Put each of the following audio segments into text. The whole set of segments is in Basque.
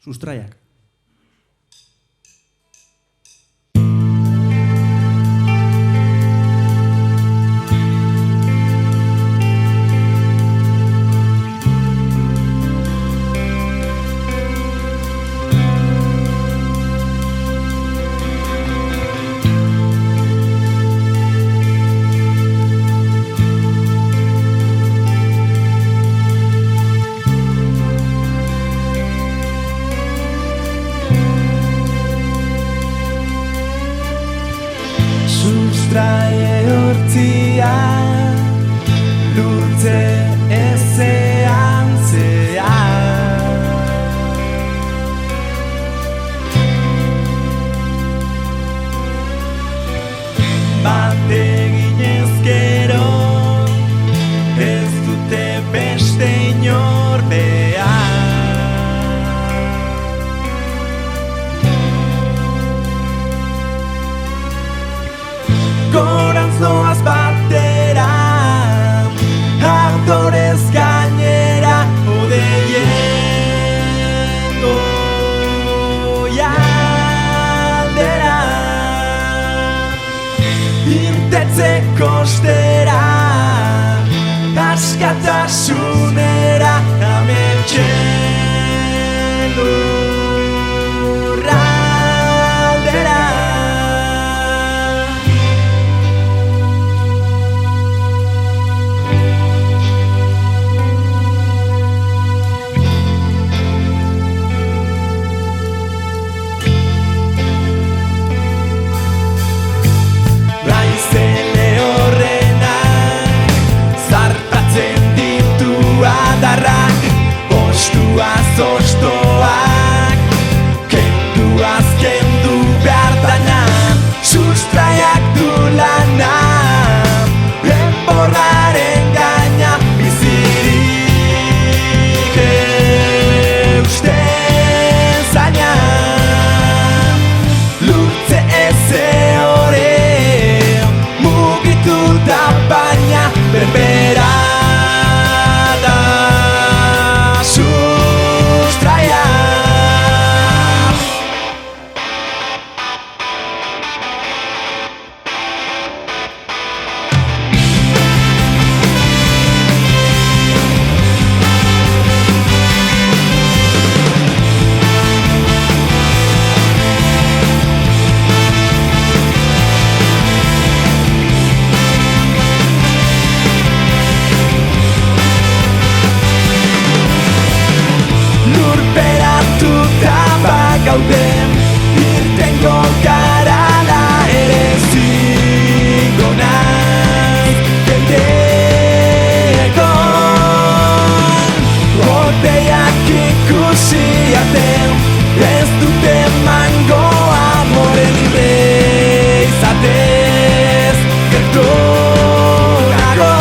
Sustraiak. Sustraie hortzia, lurtze ezean zea. Bat eginez gero, ez dute beste inor behar. Gorantz doaz batera, ardorez gainera, odeien goialdera. Irtetzeko ostera, askatasunera, ametxen lurraldera. Raizele horrenak, zartatzen ditu adarrak, ostuaz ostoak, kenduaz kendu behar dana, sustraiak du lana, enborraren gaina, bizirik eusten zaina. Lurtze eze hori mugitu da baina berbera da sustraia. Lurperatuta bagauden, irtengo garala ere zingo naiz egon. Boteiak ikusi aten, ez dute mango amore libre izatez, gertuago.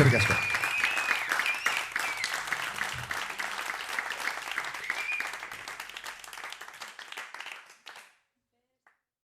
Eskerrik asko.